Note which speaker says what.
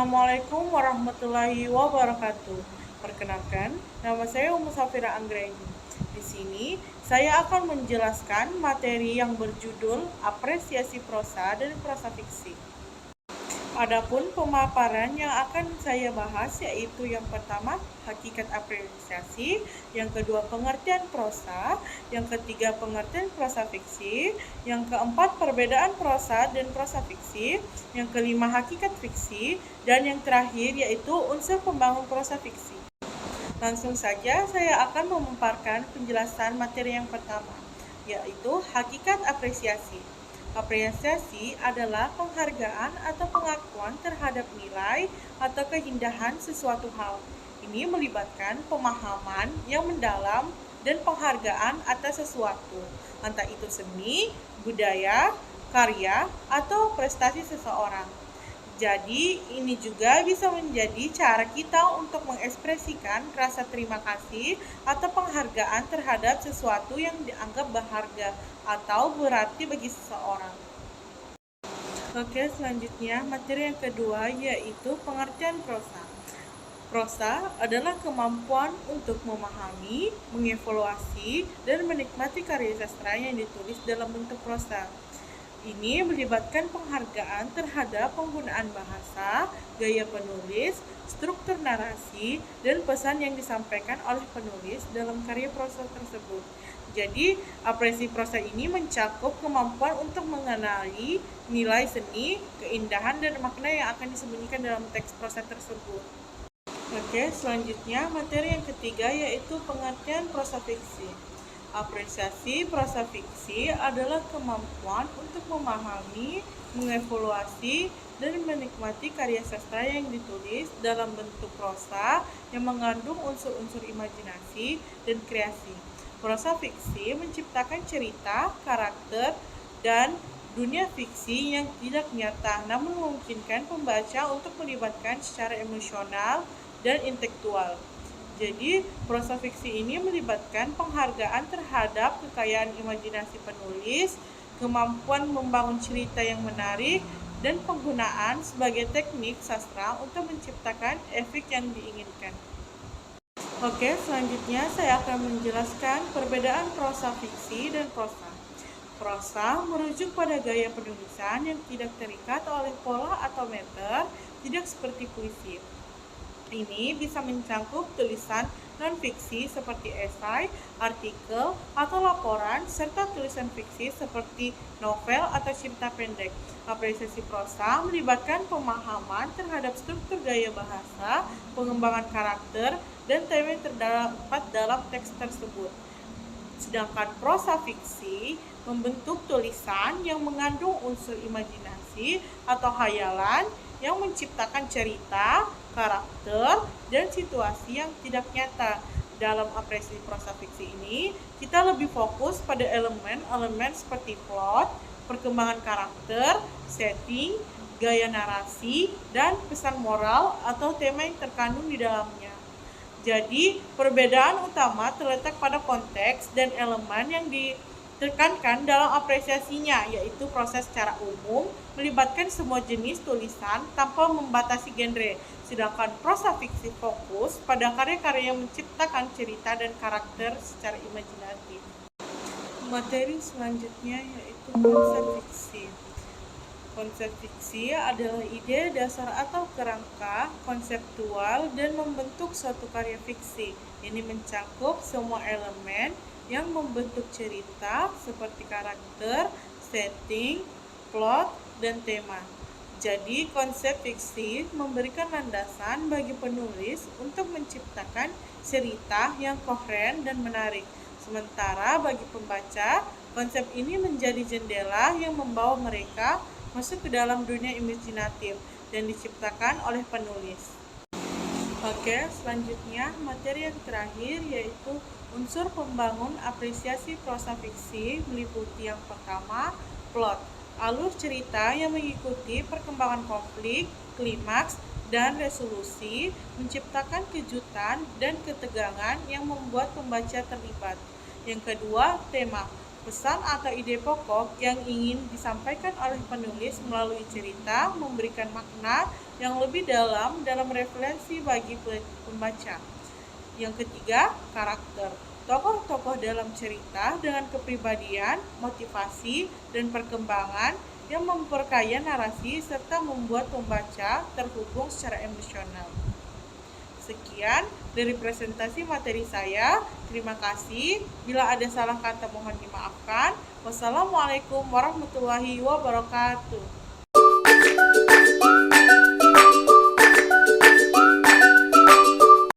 Speaker 1: Assalamualaikum warahmatullahi wabarakatuh. Perkenalkan, nama saya Umu Safira Anggraini. Di sini, saya akan menjelaskan materi yang berjudul Apresiasi Prosa dan Prosa Fiksi. Adapun pemaparan yang akan saya bahas yaitu yang pertama, hakikat apresiasi, yang kedua, pengertian prosa, yang ketiga, pengertian prosa fiksi, yang keempat, perbedaan prosa dan prosa fiksi, yang kelima, hakikat fiksi, dan yang terakhir yaitu unsur pembangun prosa fiksi. Langsung saja saya akan memaparkan penjelasan materi yang pertama, yaitu hakikat apresiasi. Apresiasi adalah penghargaan atau pengakuan terhadap nilai atau keindahan sesuatu hal. Ini melibatkan pemahaman yang mendalam dan penghargaan atas sesuatu, entah itu seni, budaya, karya, atau prestasi seseorang. Jadi, ini juga bisa menjadi cara kita untuk mengekspresikan rasa terima kasih atau penghargaan terhadap sesuatu yang dianggap berharga atau berarti bagi seseorang. Oke, selanjutnya materi yang kedua yaitu pengertian prosa. Prosa adalah kemampuan untuk memahami, mengevaluasi, dan menikmati karya sastra yang ditulis dalam bentuk prosa. Ini melibatkan penghargaan terhadap penggunaan bahasa, gaya penulis, struktur narasi, dan pesan yang disampaikan oleh penulis dalam karya prosa tersebut. Jadi, apresiasi prosa ini mencakup kemampuan untuk mengenali nilai seni, keindahan, dan makna yang akan disembunyikan dalam teks prosa tersebut. Oke, selanjutnya materi yang ketiga yaitu pengertian prosa fiksi. Apresiasi prosa fiksi adalah kemampuan untuk memahami, mengevaluasi, dan menikmati karya sastra yang ditulis dalam bentuk prosa yang mengandung unsur-unsur imajinasi dan kreasi. Prosa fiksi menciptakan cerita, karakter, dan dunia fiksi yang tidak nyata, namun memungkinkan pembaca untuk melibatkan secara emosional dan intelektual. Jadi, prosa fiksi ini melibatkan penghargaan terhadap kekayaan imajinasi penulis, kemampuan membangun cerita yang menarik, dan penggunaan sebagai teknik sastra untuk menciptakan efek yang diinginkan. Oke, selanjutnya saya akan menjelaskan perbedaan prosa fiksi dan prosa. Prosa merujuk pada gaya penulisan yang tidak terikat oleh pola atau meter, tidak seperti puisi. Ini bisa mencakup tulisan non-fiksi seperti esai, artikel, atau laporan, serta tulisan fiksi seperti novel atau cerita pendek. Apresiasi prosa melibatkan pemahaman terhadap struktur gaya bahasa, pengembangan karakter, dan tema yang terdapat dalam teks tersebut. Sedangkan prosa fiksi membentuk tulisan yang mengandung unsur imajinasi atau hayalan yang menciptakan cerita, karakter, dan situasi yang tidak nyata. Dalam apresiasi prosa fiksi ini, kita lebih fokus pada elemen-elemen seperti plot, perkembangan karakter, setting, gaya narasi, dan pesan moral atau tema yang terkandung di dalamnya. Jadi, perbedaan utama terletak pada konteks dan elemen yang ditekankan dalam apresiasinya, yaitu proses secara umum melibatkan semua jenis tulisan tanpa membatasi genre, sedangkan prosa fiksi fokus pada karya-karya yang menciptakan cerita dan karakter secara imajinatif. Materi selanjutnya yaitu konsep fiksi. Konsep fiksi adalah ide dasar atau kerangka konseptual dan membentuk suatu karya fiksi. Ini mencakup semua elemen yang membentuk cerita seperti karakter, setting, plot, dan tema. Jadi, konsep fiksi memberikan landasan bagi penulis untuk menciptakan cerita yang koheren dan menarik. Sementara bagi pembaca, konsep ini menjadi jendela yang membawa mereka masuk ke dalam dunia imajinatif dan diciptakan oleh penulis. Oke, selanjutnya materi yang terakhir yaitu unsur pembangun apresiasi prosa fiksi meliputi yang pertama, plot, alur cerita yang mengikuti perkembangan konflik, klimaks, dan resolusi, menciptakan kejutan dan ketegangan yang membuat pembaca terlibat. Yang kedua, tema, pesan atau ide pokok yang ingin disampaikan oleh penulis melalui cerita, memberikan makna yang lebih dalam referensi bagi pembaca. Yang ketiga, karakter. Tokoh-tokoh dalam cerita dengan kepribadian, motivasi, dan perkembangan yang memperkaya narasi serta membuat pembaca terhubung secara emosional. Sekian dari presentasi materi saya. Terima kasih. Bila ada salah kata mohon dimaafkan. Wassalamualaikum warahmatullahi wabarakatuh.